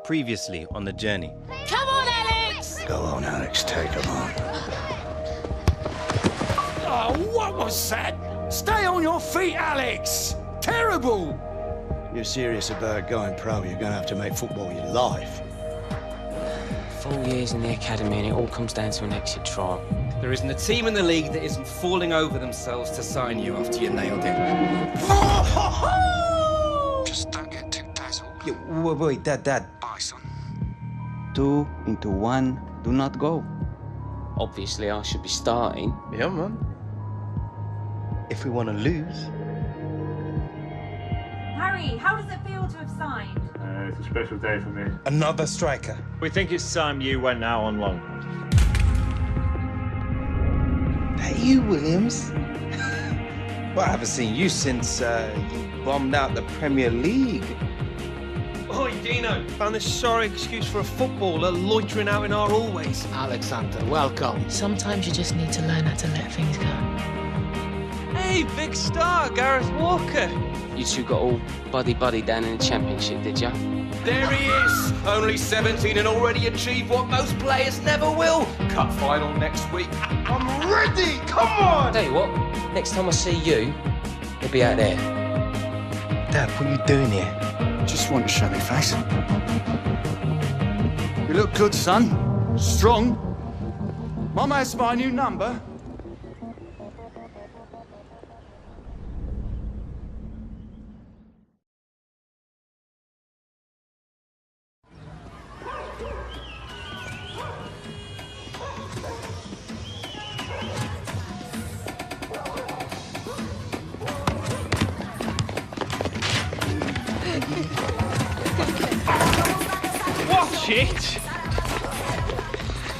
Previously on the journey. Come on, Alex! Go on, Alex, take him on. Oh, what was that? Stay on your feet, Alex! Terrible! You're serious about going pro, you're going to have to make football your life. 4 years in the academy and it all comes down to an exit trial. There isn't a team in the league that isn't falling over themselves to sign you after you nailed it. Just don't get too dazzled. Yeah, wait, Dad. Bye, son. 2 into 1, do not go. Obviously, I should be starting. Yeah, man. If we want to lose. Harry, how does it feel to have signed? It's a special day for me. Another striker. We think it's time you went now on loan. That you, Williams? Well, I haven't seen you since you bombed out the Premier League. Oi, Dino, found this sorry excuse for a footballer loitering out in our hallways. Alexander, welcome. Sometimes you just need to learn how to let things go. Hey, big star, Gareth Walker. You two got all buddy-buddy down in the Championship, did ya? There he is! Only 17 and already achieved what most players never will. Cup final next week. I'm ready! Come on! Tell you what, next time I see you, you'll be out there. Dad, what are you doing here? Just want to show me face. You look good, son. Strong. Mama has my new number. Watch it!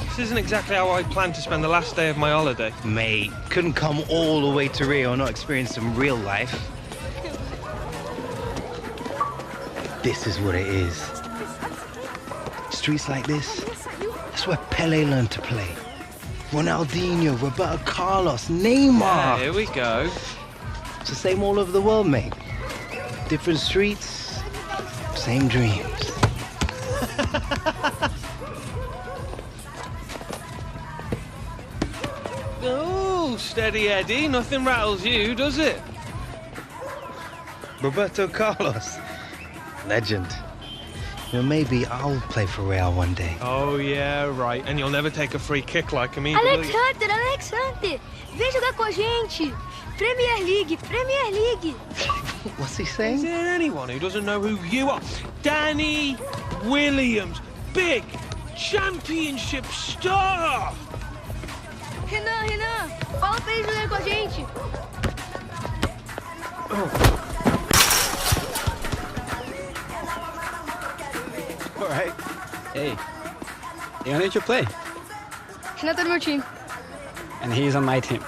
This isn't exactly how I planned to spend the last day of my holiday. Mate, couldn't come all the way to Rio and not experience some real life. This is what it is. Streets like this, that's where Pele learned to play. Ronaldinho, Roberto Carlos, Neymar. Yeah, here we go. It's the same all over the world, mate. Different streets, same dreams. Oh, steady Eddie, nothing rattles you, does it? Roberto Carlos, legend. You know, maybe I'll play for Real one day. Oh, yeah, right. And you'll never take a free kick like me. Alex Hunter, vem jogar com a gente. Premier League. What's he Is saying? there anyone who doesn't know who you are? Danny Williams, big championship star! Renan, fala pra ele jogar com a gente. All right. Hey, you need to play. Renan tá no meu time. And he's on my team.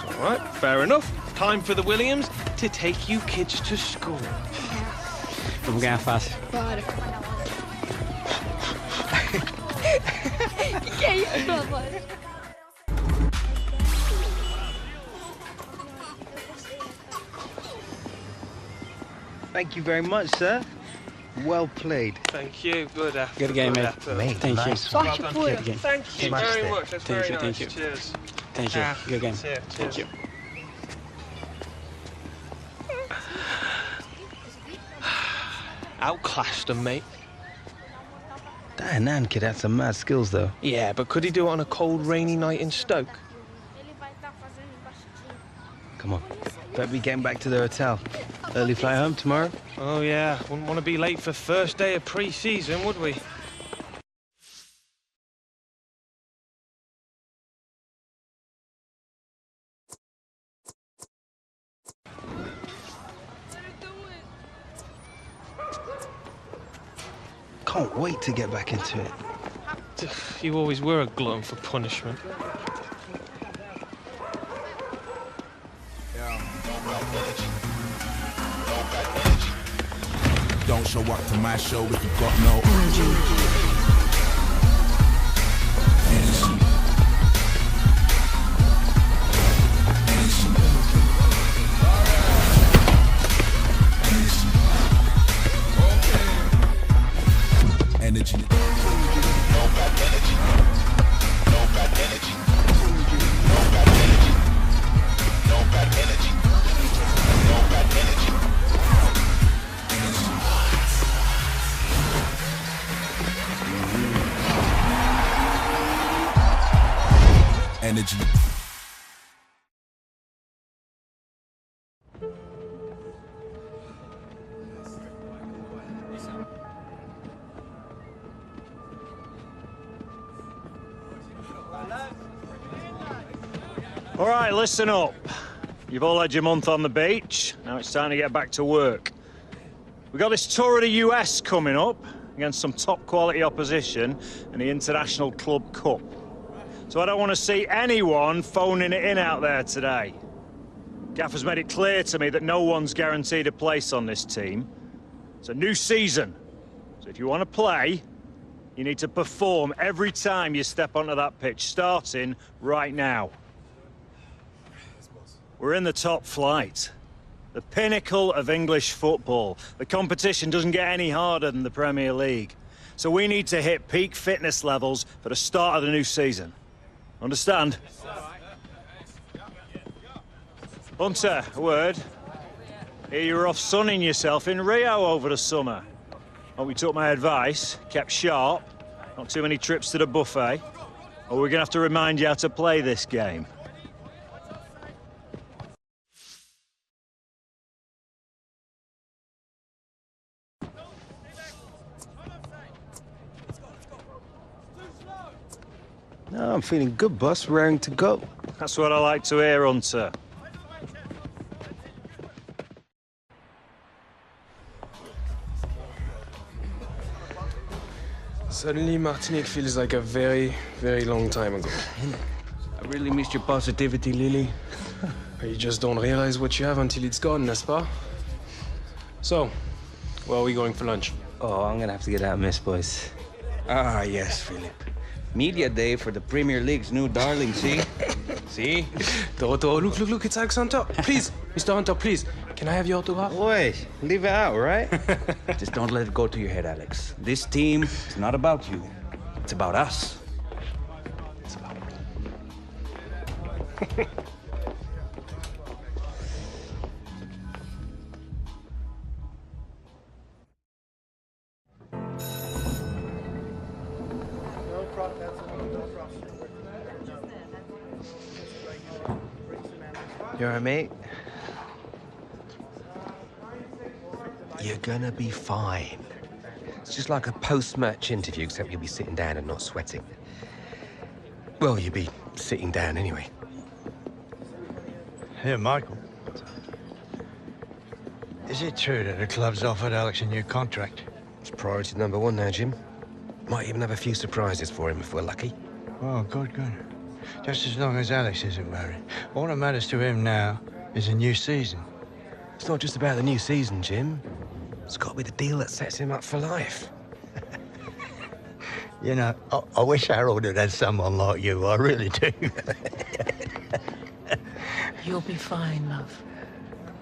All right, fair enough. Time for the Williams to take you kids to school. Vamos ganhar fácil. Bora. que é isso agora? Thank you very much, sir. Well played. Thank you. Good effort. Good game, mate. Mate, Thank you. nice. Sorte pura. Good game. Thank you Smashed very it. much. That's Thank very you, nice. thank you. Cheers. Thank you. Good game. Cheers. Thank you. Outclassed them, mate. That Nan kid had some mad skills, though. Yeah, but could he do it on a cold, rainy night in Stoke? Come on. Better be getting back to the hotel. Early flight home tomorrow. Oh, yeah. Wouldn't want to be late for first day of pre-season, would we? Can't wait to get back into it. You always were a glutton for punishment. Don't show up to my show if you got no energy. energy. Energy. All right, listen up. You've all had your month on the beach. Now it's time to get back to work. We've got this tour of the US coming up against some top quality opposition in the International Club Cup. So I don't want to see anyone phoning it in out there today. Gaffer's made it clear to me that no one's guaranteed a place on this team. It's a new season. So if you want to play, you need to perform every time you step onto that pitch, starting right now. We're in the top flight. The pinnacle of English football. The competition doesn't get any harder than the Premier League. So we need to hit peak fitness levels for the start of the new season. Understand? Hunter, a word. Here you were off sunning yourself in Rio over the summer. Hope you took my advice, kept sharp, not too many trips to the buffet, or we're gonna have to remind you how to play this game. No, I'm feeling good, boss. Raring to go. That's what I like to hear, Hunter. Suddenly, Martinique feels like a very, very long time ago. I really missed your positivity, Lily. You just don't realize what you have until it's gone, n'est-ce pas? So, where are we going for lunch? Oh, I'm gonna have to get out of Miss Boys. Ah, yes, Philip. Media day for the Premier League's new darling, see? See? Toto, look, it's Alexander. Please, Mr. Hunter, please. Can I have your autograph? Wait, leave it out, right? Just don't let it go to your head, Alex. This team is not about you. It's about us. It's about You all right, mate? You're gonna be fine. It's just like a post-match interview, except you'll be sitting down and not sweating. Well, you'll be sitting down anyway. Here, Michael. Is it true that the club's offered Alex a new contract? It's priority number one now, Jim. Might even have a few surprises for him if we're lucky. Oh, good. Just as long as Alex isn't worried. All that matters to him now is a new season. It's not just about the new season, Jim. It's got to be the deal that sets him up for life. You know, I wish Harold had had someone like you. I really do. You'll be fine, love.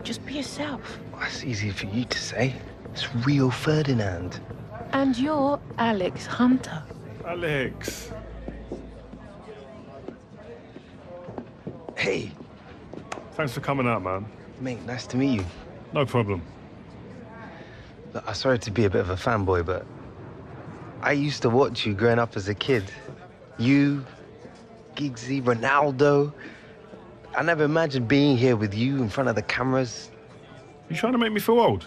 Just be yourself. That's easy for you to say. It's Rio Ferdinand. And you're Alex Hunter. Alex. Hey. Thanks for coming out, man. Mate, nice to meet you. No problem. Look, I'm sorry to be a bit of a fanboy, but I used to watch you growing up as a kid. You, Giggsy, Ronaldo. I never imagined being here with you in front of the cameras. You trying to make me feel old?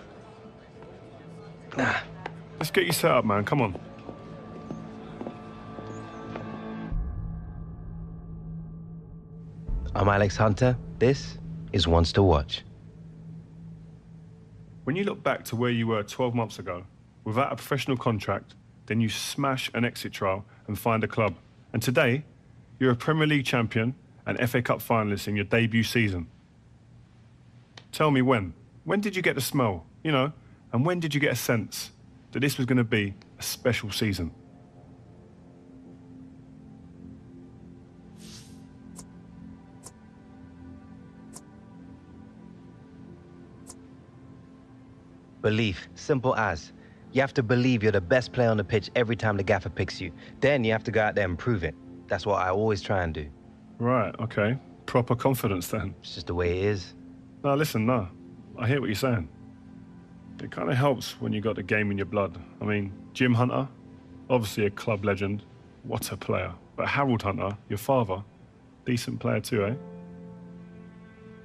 Nah. Let's get you set up, man. Come on. I'm Alex Hunter. This is Ones to Watch. When you look back to where you were 12 months ago, without a professional contract, then you smash an exit trial and find a club. And today, you're a Premier League champion and FA Cup finalist in your debut season. Tell me when. When did you get the smell, you know? And when did you get a sense that this was going to be a special season? Belief, simple as. You have to believe you're the best player on the pitch every time the gaffer picks you. Then you have to go out there and prove it. That's what I always try and do. Right, okay. Proper confidence then. It's just the way it is. No, listen, no. I hear what you're saying. It kind of helps when you got the game in your blood. I mean, Jim Hunter, obviously a club legend. What a player. But Harold Hunter, your father, decent player too, eh?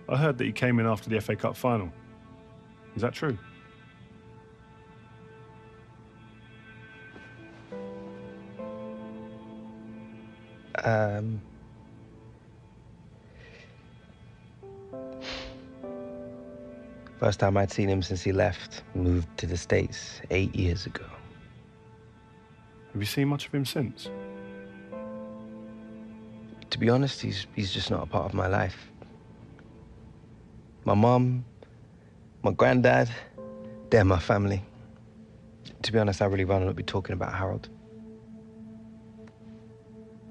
I heard that he came in after the FA Cup final. Is that true? First time I'd seen him since he left, moved to the States 8 years ago. Have you seen much of him since? To be honest, he's just not a part of my life. My mom, my granddad, they're my family. To be honest, I really rather not be talking about Harold.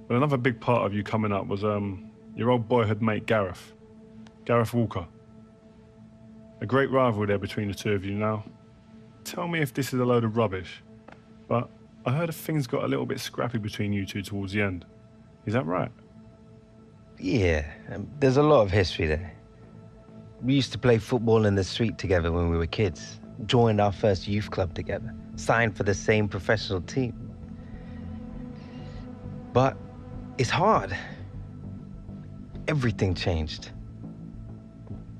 But another big part of you coming up was your old boyhood mate Gareth Walker. A great rivalry there between the two of you now. Tell me if this is a load of rubbish, but I heard things got a little bit scrappy between you two towards the end. Is that right? Yeah, there's a lot of history there. We used to play football in the street together when we were kids, joined our first youth club together, signed for the same professional team. But it's hard. Everything changed.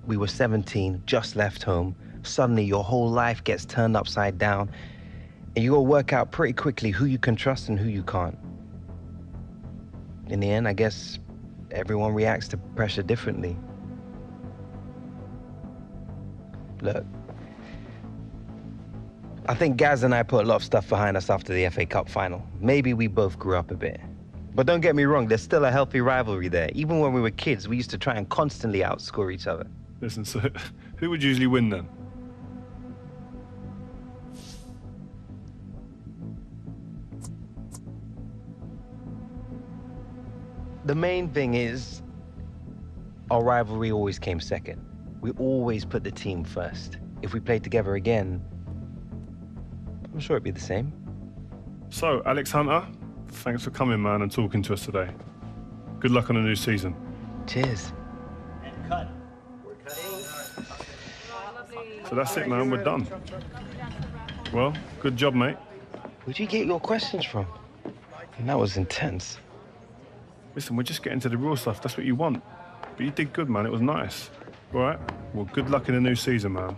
We were 17, just left home. Suddenly your whole life gets turned upside down, and you gotta work out pretty quickly who you can trust and who you can't. In the end, I guess everyone reacts to pressure differently. Look, I think Gaz and I put a lot of stuff behind us after the FA Cup final. Maybe we both grew up a bit. But don't get me wrong, there's still a healthy rivalry there. Even when we were kids, we used to try and constantly outscore each other. Listen, so who would usually win then? The main thing is, our rivalry always came second. We always put the team first. If we played together again, I'm sure it'd be the same. So, Alex Hunter, thanks for coming, man, and talking to us today. Good luck on the new season. Cheers. So that's it, man. We're done. Well, good job, mate. Where'd you get your questions from? That was intense. Listen, we're just getting to the real stuff. That's what you want. But you did good, man. It was nice. All right? Well, good luck in the new season, man.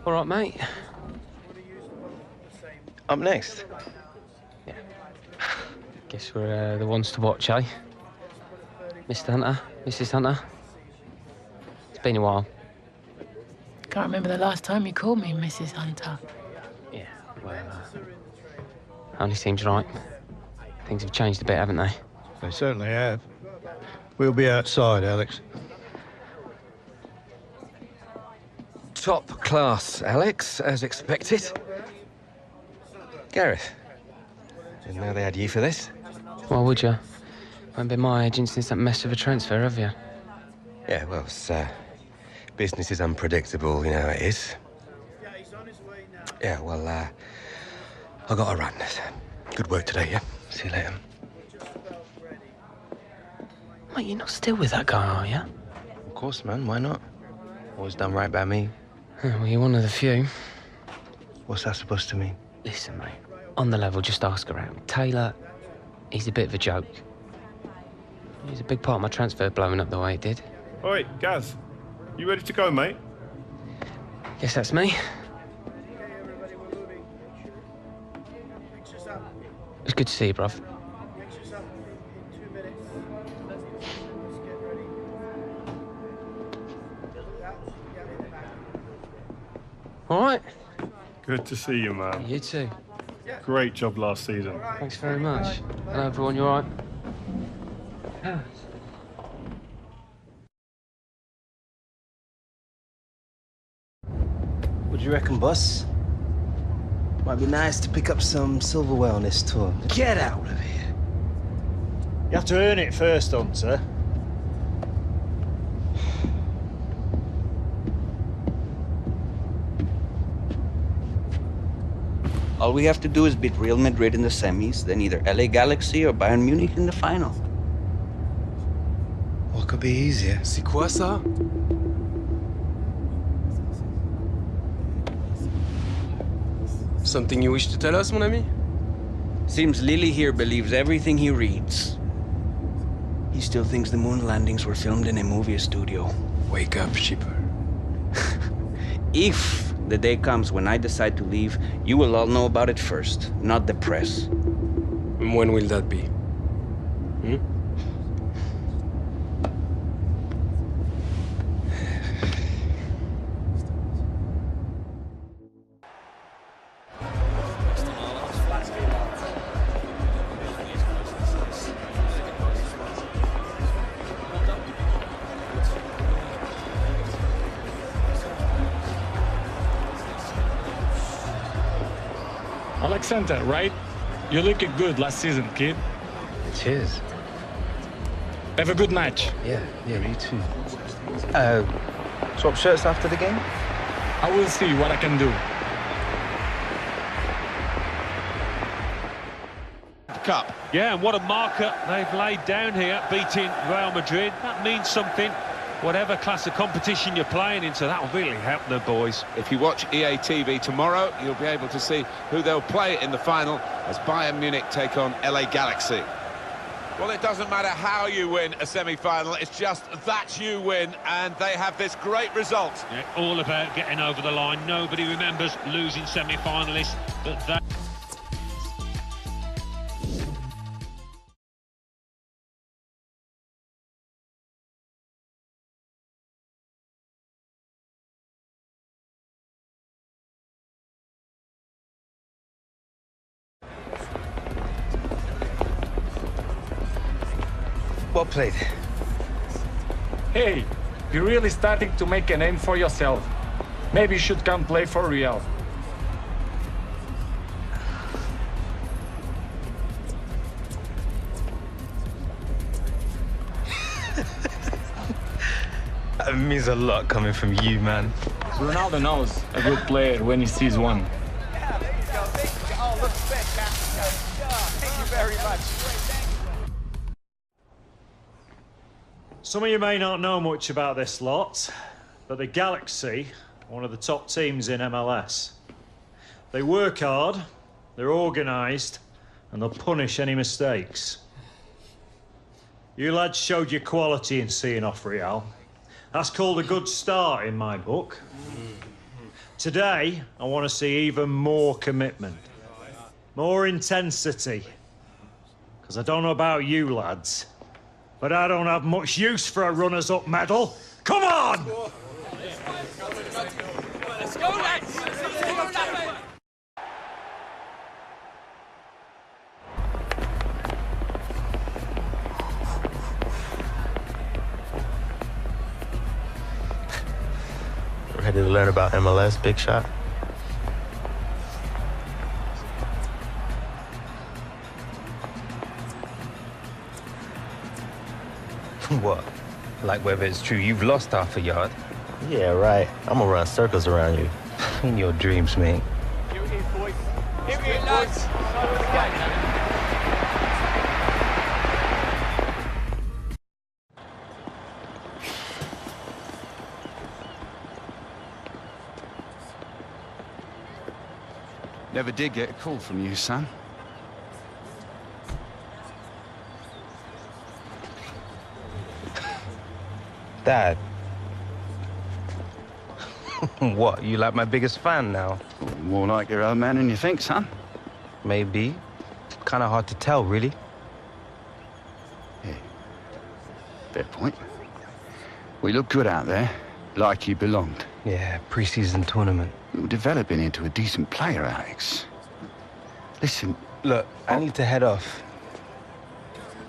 All right, mate. Up next. Yeah. Guess we're the ones to watch, eh? Mr. Hunter, Mrs. Hunter. It's been a while. Can't remember the last time you called me Mrs. Hunter. Yeah, well, only seems right. Things have changed a bit, haven't they? They certainly have. We'll be outside, Alex. Top class, Alex, as expected. Gareth, didn't know they had you for this. Why would you? Won't be my agent since that mess of a transfer, have you? Yeah, well, business is unpredictable, you know how it is. Yeah, well, I got to run. Good work today, yeah? See you later. Mate, you're not still with that guy, are you? Of course, man. Why not? Always done right by me. Well, you're one of the few. What's that supposed to mean? Listen, mate. On the level, just ask around. Taylor, he's a bit of a joke. He's a big part of my transfer blowing up the way it did. Oi, Gaz. You ready to go, mate? Guess that's me. It's good to see you, bruv. All right. Good to see you, man. You too. Great job last season. Thanks very much. Hello, everyone. You all right? What do you reckon, boss? Might be nice to pick up some silverware on this tour. Get out of here. You have to earn it first, Hunter. All we have to do is beat Real Madrid in the semis, then either LA Galaxy or Bayern Munich in the final. What could be easier? C'est quoi ça? Something you wish to tell us, mon ami? Seems Lily here believes everything he reads. He still thinks the moon landings were filmed in a movie studio. Wake up, shipper. If the day comes when I decide to leave, you will all know about it first, not the press. When will that be? Hmm? Alexander, right? You looked good last season, kid. Cheers. Have a good match. Yeah, you too. Swap shirts after the game? I will see what I can do. Cup. Yeah, and what a marker they've laid down here, beating Real Madrid. That means something. Whatever class of competition you're playing into, that will really help the boys. If you watch EA TV tomorrow, you'll be able to see who they'll play in the final as Bayern Munich take on LA Galaxy. Well, it doesn't matter how you win a semi-final, it's just that you win, and they have this great result. Yeah, all about getting over the line. Nobody remembers losing semi-finalists, but that... Well played. Hey, you're really starting to make a name for yourself. Maybe you should come play for Real. That means a lot coming from you, man. Ronaldo knows a good player when he sees one. Yeah, there you go. Oh, look spectacular. Thank you very much. Some of you may not know much about this lot, but the Galaxy are one of the top teams in MLS. They work hard, they're organised, and they'll punish any mistakes. You lads showed your quality in seeing off Real. That's called a good start in my book. Today, I want to see even more commitment, more intensity. Because I don't know about you lads, but I don't have much use for a runners-up medal. Come on! Let's go, lads! Ready to learn about MLS, big shot? What? Like whether it's true you've lost half a yard? Yeah, right. I'm gonna run circles around you. In your dreams, mate. Here it is, boys. Here it is, lads. Never did get a call from you, son. Dad. What, you like my biggest fan now? More like your old man than you think, son. Maybe. Kind of hard to tell, really. Yeah. Fair point. We look good out there, like you belonged. Yeah, pre-season tournament. You're developing into a decent player, Alex. Listen... Look, I need to head off.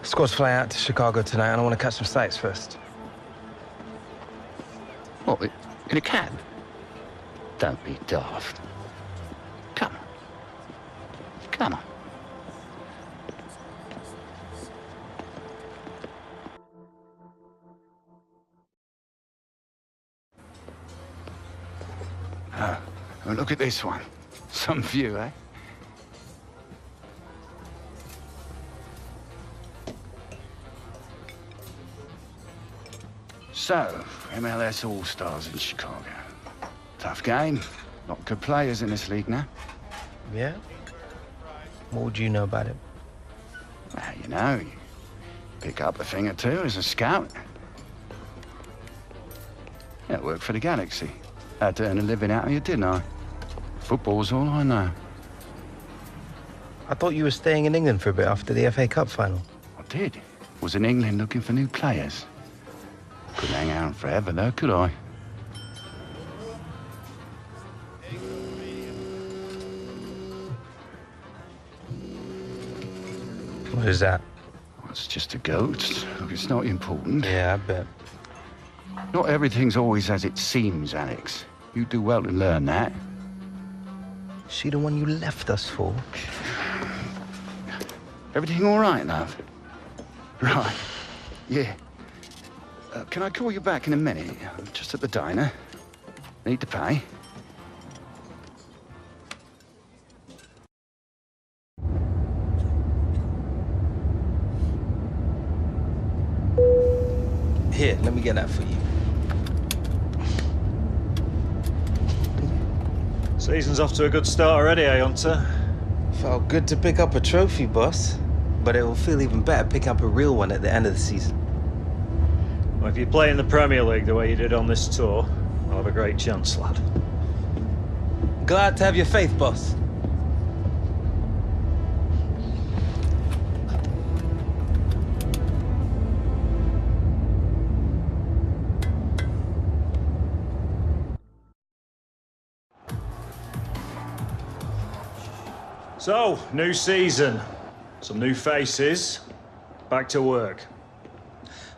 Squad's flying out to Chicago tonight, and I want to catch some sights first. What, in a cab? Don't be daft. Come on. Come on. Oh, look at this one. Some view, eh? So, MLS All-Stars in Chicago. Tough game. Lot of good players in this league now. Yeah? What would you know about it? Well, you know, you pick up a thing or two as a scout. Yeah, worked for the Galaxy. Had to earn a living out of you, didn't I? Football's all I know. I thought you were staying in England for a bit after the FA Cup final. I did. Was in England looking for new players. Couldn't hang out forever, though, could I? What is that? Well, it's just a goat. Look, it's not important. Yeah, I bet. Not everything's always as it seems, Alex. You do well to learn that. She the one you left us for? Everything all right, love? Right. Yeah. Can I call you back in a minute? I'm just at the diner. Need to pay. Here, let me get that for you. Season's off to a good start already, eh, Hunter? Felt good to pick up a trophy, boss. But it will feel even better picking up a real one at the end of the season. Well, if you play in the Premier League the way you did on this tour, I'll have a great chance, lad. Glad to have your faith, boss. So, new season, some new faces, back to work.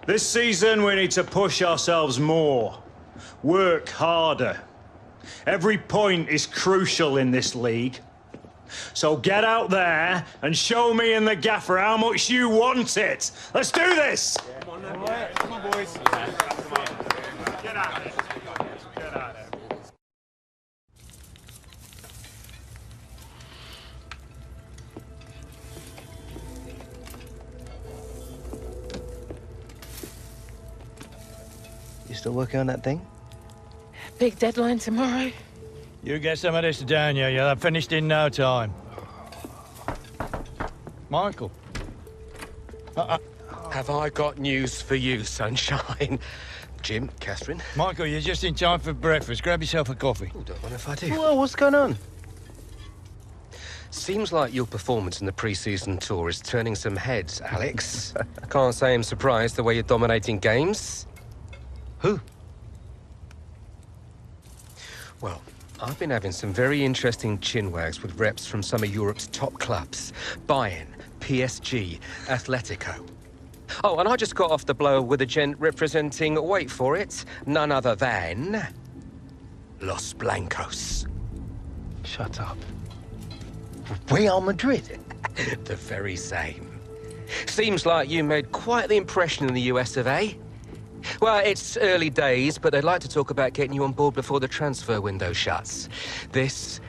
This season we need to push ourselves more, work harder. Every point is crucial in this league. So get out there and show me and the gaffer how much you want it. Let's do this! Come on, boys. Get out of it. Get out of it. You still working on that thing? Big deadline tomorrow. You get some of this down, you'll have finished in no time. Michael. Have I got news for you, sunshine? Jim, Catherine. Michael, you're just in time for breakfast. Grab yourself a coffee. Oh, don't mind if I do. Whoa, what's going on? Seems like your performance in the pre-season tour is turning some heads, Alex. Can't say I'm surprised the way you're dominating games. Who? Well, I've been having some very interesting chinwags with reps from some of Europe's top clubs. Bayern, PSG, Atletico. Oh, and I just got off the blower with a gent representing, wait for it, none other than... Los Blancos. Shut up. Real Madrid? The very same. Seems like you made quite the impression in the US of A. Well, it's early days, but they'd like to talk about getting you on board before the transfer window shuts. This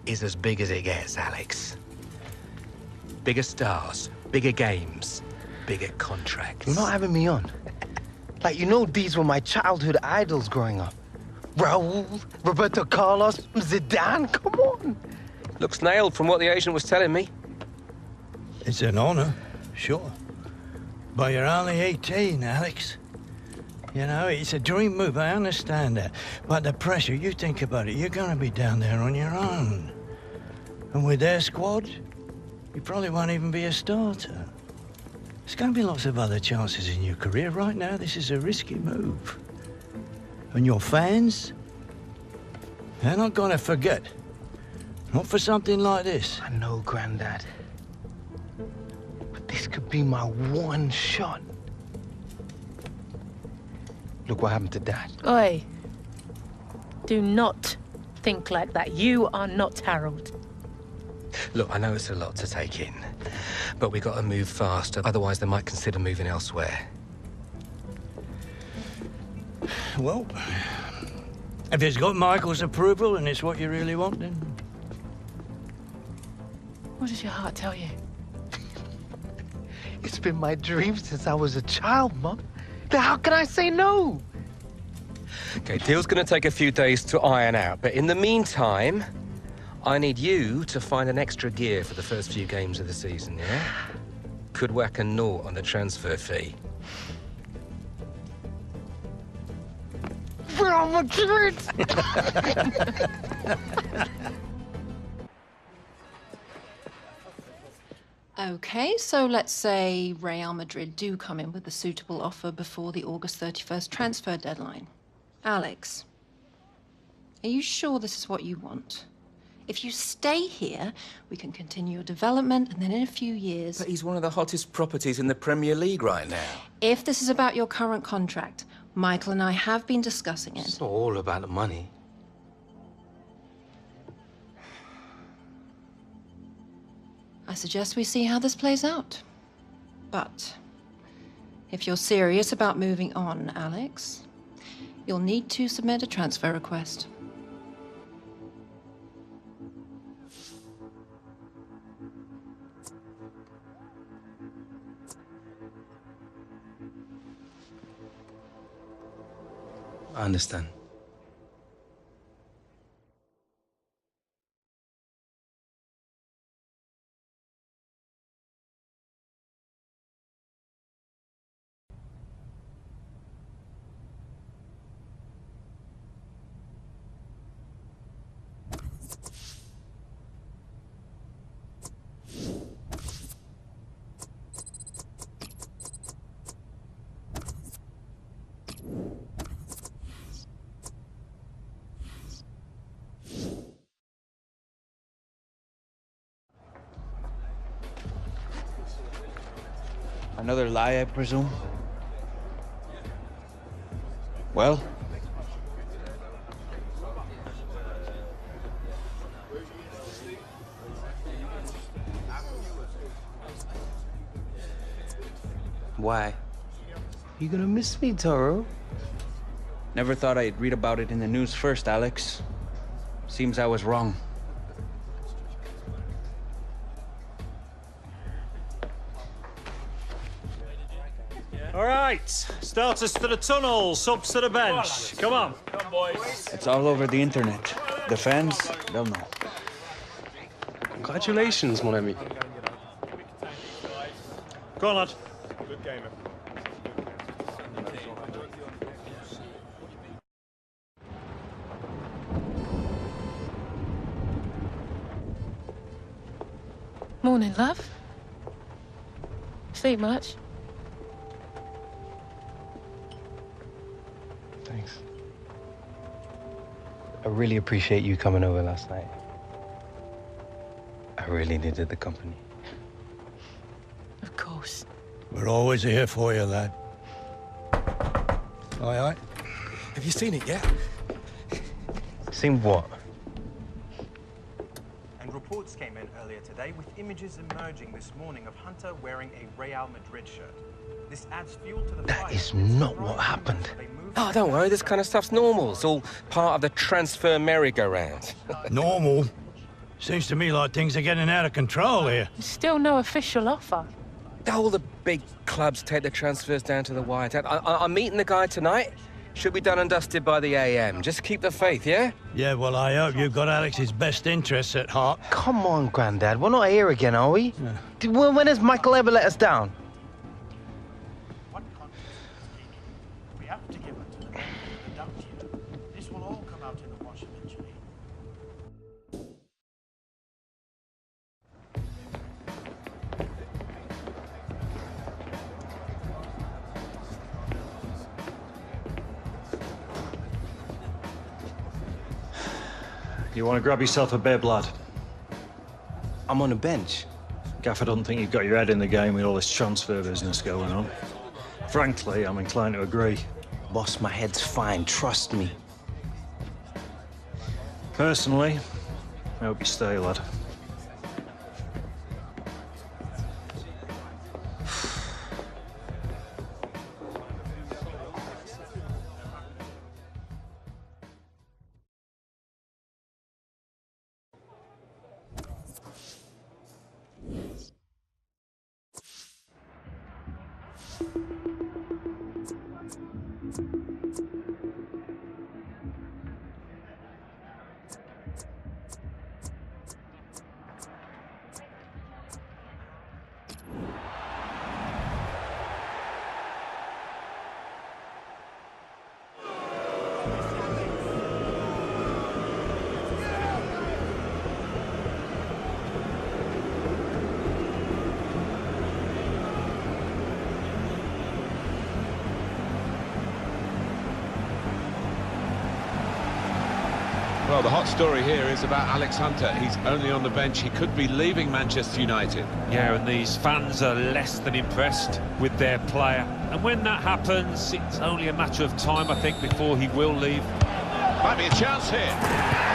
is as big as it gets, Alex. Bigger stars, bigger games, bigger contracts. You're not having me on. Like, you know these were my childhood idols growing up. Raul, Roberto Carlos, Zidane, come on. Looks nailed from what the agent was telling me. It's an honor, sure. But you're only 18, Alex. You know, it's a dream move, I understand that. But the pressure, you think about it, you're gonna be down there on your own. And with their squad, you probably won't even be a starter. There's gonna be lots of other chances in your career. Right now, this is a risky move. And your fans, they're not gonna forget. Not for something like this. I know, Grandad. But this could be my one shot. Look what happened to Dad. Oi. Do not think like that. You are not Harold. Look, I know it's a lot to take in, but we got to move faster, otherwise they might consider moving elsewhere. Well, if it's got Michael's approval and it's what you really want, then... What does your heart tell you? It's been my dream since I was a child, Mum. How can I say no? Okay, deal's gonna take a few days to iron out, but in the meantime, I need you to find an extra gear for the first few games of the season, yeah? Could whack a naught on the transfer fee. Real Madrid! Okay, so let's say Real Madrid do come in with a suitable offer before the August 31st transfer deadline. Alex, are you sure this is what you want? If you stay here, we can continue your development, and then in a few years... But he's one of the hottest properties in the Premier League right now. If this is about your current contract, Michael and I have been discussing it. It's not all about the money. I suggest we see how this plays out. But if you're serious about moving on, Alex, you'll need to submit a transfer request. I understand. Another lie, I presume? Well? Why? You gonna miss me, Toro? Never thought I'd read about it in the news first, Alex. Seems I was wrong. All right, starters to the tunnel, subs to the bench. Come on. Come, boys. It's all over the internet. The fans, they'll know. Congratulations, mon ami. Go on, lad. Good gamer. Morning, love. Sleep much? Thanks. I really appreciate you coming over last night. I really needed the company. Of course. We're always here for you, lad. Aye, aye. Have you seen it yet? Seen what? And reports came in earlier today with images emerging this morning of Hunter wearing a Real Madrid shirt. This adds fuel to the fire. That is not what happened. Oh, don't worry, this kind of stuff's normal. It's all part of the transfer merry-go-round. Normal? Seems to me like things are getting out of control here. Still no official offer. All the big clubs take the transfers down to the wire. I'm meeting the guy tonight. Should be done and dusted by the AM. Just keep the faith, yeah? Yeah, well, I hope you've got Alex's best interests at heart. Come on, Grandad. We're not here again, are we? Yeah. When has Michael ever let us down? We have to give it to them. This will all come out in the wash eventually. You want to grab yourself a bib, lad? I'm on the bench. Gaffer doesn't think you've got your head in the game with all this transfer business going on. Frankly, I'm inclined to agree. Boss, my head's fine, trust me. Personally, I hope you stay, lad. Well, the hot story here is about Alex Hunter. He's only on the bench. He could be leaving Manchester United. Yeah, and these fans are less than impressed with their player. And when that happens, it's only a matter of time, I think, before he will leave. Might be a chance here.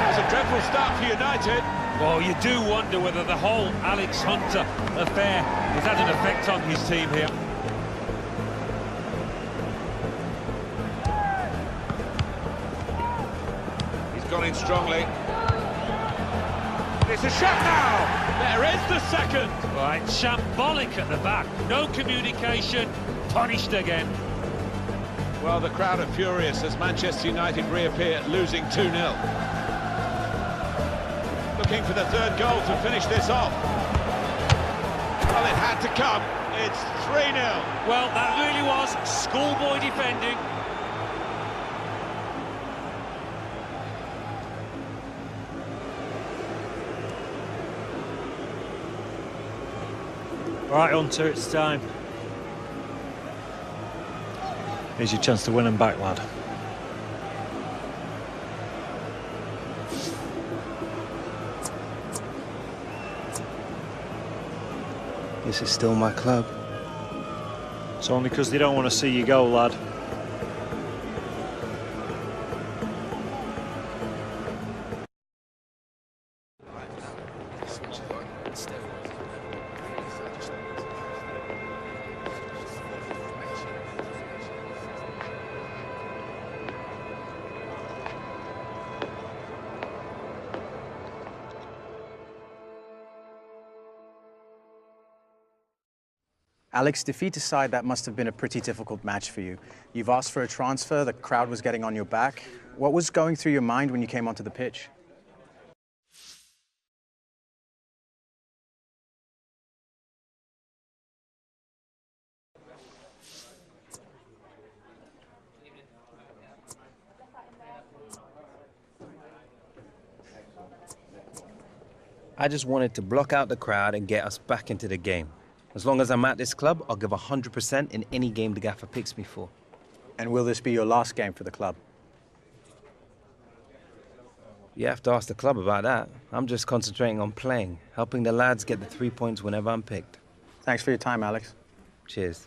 It's a dreadful start for United. Well, you do wonder whether the whole Alex Hunter affair has had an effect on his team here. He's gone in strongly. It's a shot now! There is the second! Right, shambolic at the back. No communication, punished again. Well, the crowd are furious as Manchester United reappear, losing 2-0. Looking for the third goal to finish this off. Well, it had to come. It's 3-0. Well, that really was schoolboy defending. All right, Hunter, it's time. Here's your chance to win them back, lad. This is still my club. It's only because they don't want to see you go, lad. Alex, defeat aside, that must have been a pretty difficult match for you. You've asked for a transfer, the crowd was getting on your back. What was going through your mind when you came onto the pitch? I just wanted to block out the crowd and get us back into the game. As long as I'm at this club, I'll give 100% in any game the gaffer picks me for. And will this be your last game for the club? You have to ask the club about that. I'm just concentrating on playing, helping the lads get the 3 points whenever I'm picked. Thanks for your time, Alex. Cheers.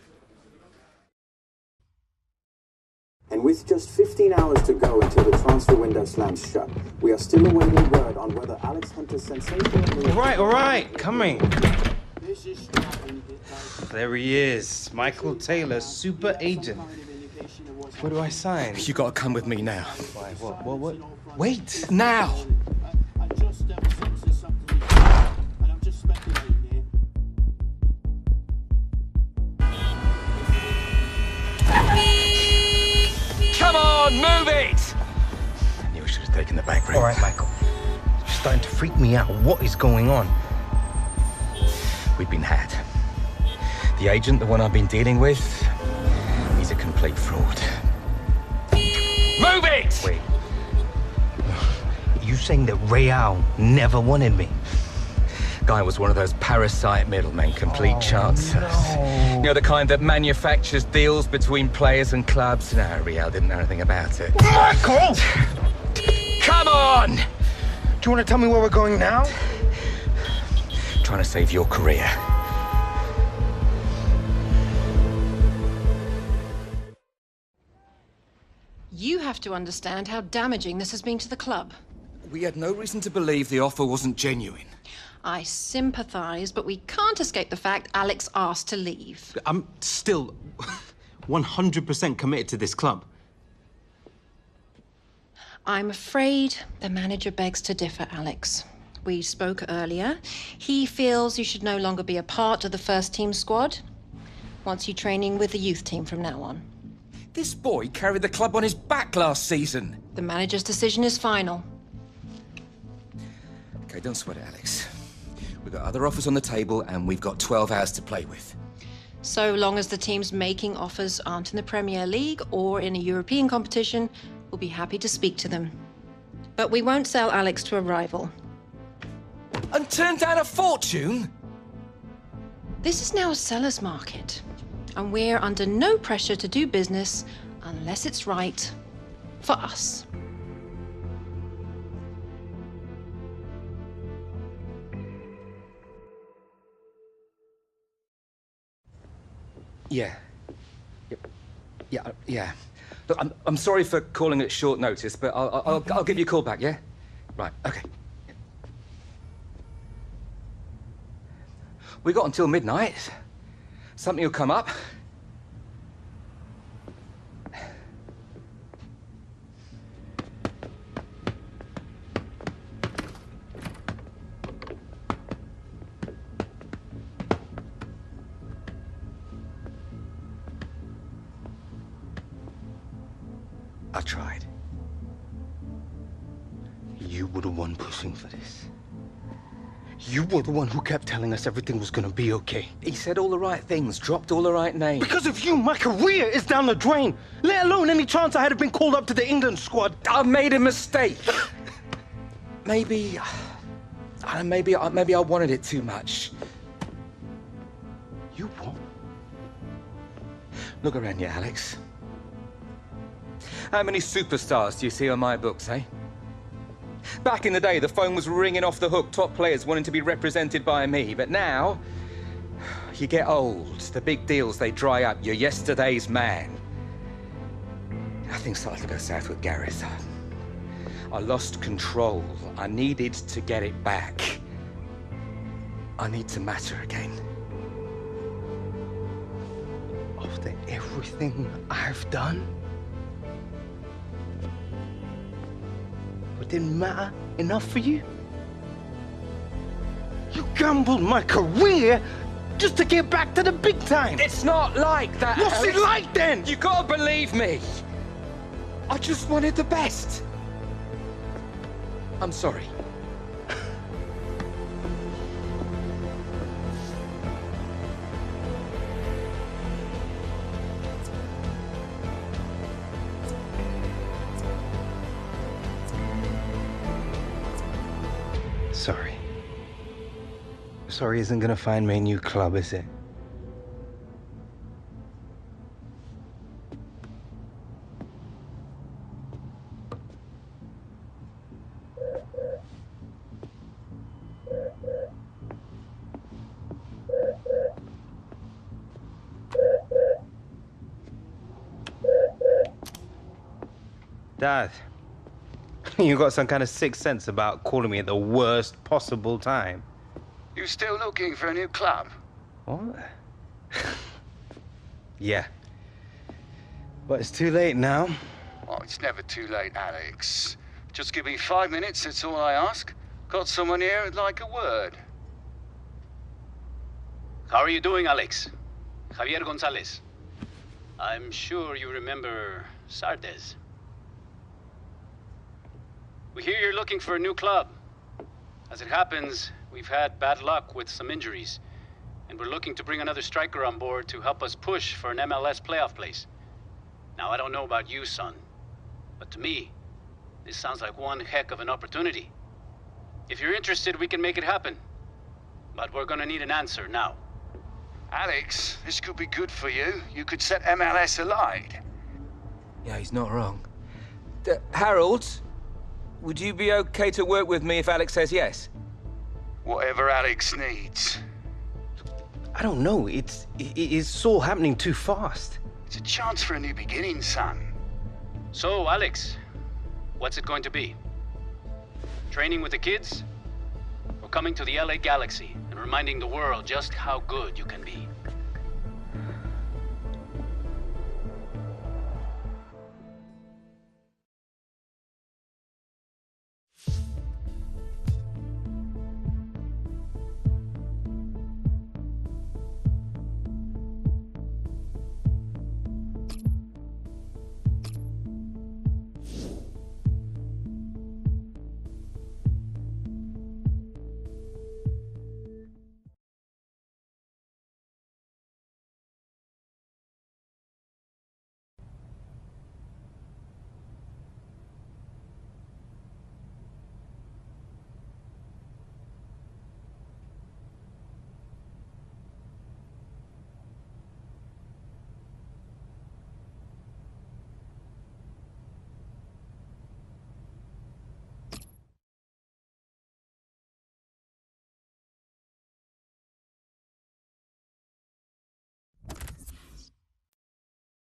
And with just 15 hours to go until the transfer window slams shut, we are still awaiting word on whether Alex Hunter's sensational move... All right, coming. There he is, Michael Taylor, super agent. Where do I sign? You gotta come with me now. Why, what? Wait, now! Come on, move it! I knew I should have taken the back room. All right, Michael. It's starting to freak me out. What is going on? We've been had. The agent, the one I've been dealing with, he's a complete fraud. Move it! Wait. You saying that Real never wanted me? Guy was one of those parasite middlemen, complete chancers. No. You know, the kind that manufactures deals between players and clubs. No, Real didn't know anything about it. Michael! Come on! Do you want to tell me where we're going now? Trying to save your career. You have to understand how damaging this has been to the club. We had no reason to believe the offer wasn't genuine. I sympathise, but we can't escape the fact Alex asked to leave. I'm still 100% committed to this club. I'm afraid the manager begs to differ, Alex. We spoke earlier. He feels you should no longer be a part of the first team squad. Wants you training with the youth team from now on. This boy carried the club on his back last season. The manager's decision is final. Okay, don't sweat it, Alex. We've got other offers on the table and we've got 12 hours to play with. So long as the teams making offers aren't in the Premier League or in a European competition, we'll be happy to speak to them. But we won't sell Alex to a rival. And turn down a fortune? This is now a seller's market, and we're under no pressure to do business unless it's right for us. Yeah. Yeah. Look, I'm sorry for calling it short notice, but I'll give you a call back, yeah? Right, okay. We got until midnight. Something will come up. I tried. You were the one pushing for this. You were the one who kept telling us everything was gonna be okay. He said all the right things, dropped all the right names. Because of you, my career is down the drain. Let alone any chance I had of been called up to the England squad. I made a mistake. Maybe I wanted it too much. You what? Look around you, Alex. How many superstars do you see on my books, eh? Back in the day, the phone was ringing off the hook, top players wanting to be represented by me. But now, you get old, the big deals, they dry up. You're yesterday's man. Things started to go south with Gareth. I lost control. I needed to get it back. I need to matter again. After everything I've done? It didn't matter enough for you? You gambled my career just to get back to the big time. It's not like that. What's Alex. it like then? You gotta believe me. I just wanted the best. I'm sorry. Sorry. Sorry isn't gonna find me a new club, is it? Dad. You got some kind of sixth sense about calling me at the worst possible time. You still looking for a new club? What? Yeah. But it's too late now. Oh, it's never too late, Alex. Just give me 5 minutes, that's all I ask. Got someone here who'd like a word. How are you doing, Alex? Javier Gonzalez. I'm sure you remember Sardes. We hear you're looking for a new club. As it happens, we've had bad luck with some injuries, and we're looking to bring another striker on board to help us push for an MLS playoff place. Now, I don't know about you, son, but to me, this sounds like one heck of an opportunity. If you're interested, we can make it happen. But we're gonna need an answer now. Alex, this could be good for you. You could set MLS alight. Yeah, he's not wrong. Harold, would you be okay to work with me if Alex says yes? Whatever Alex needs. I don't know. It's all happening too fast. It's a chance for a new beginning, son. So, Alex, what's it going to be? Training with the kids? Or coming to the LA Galaxy and reminding the world just how good you can be?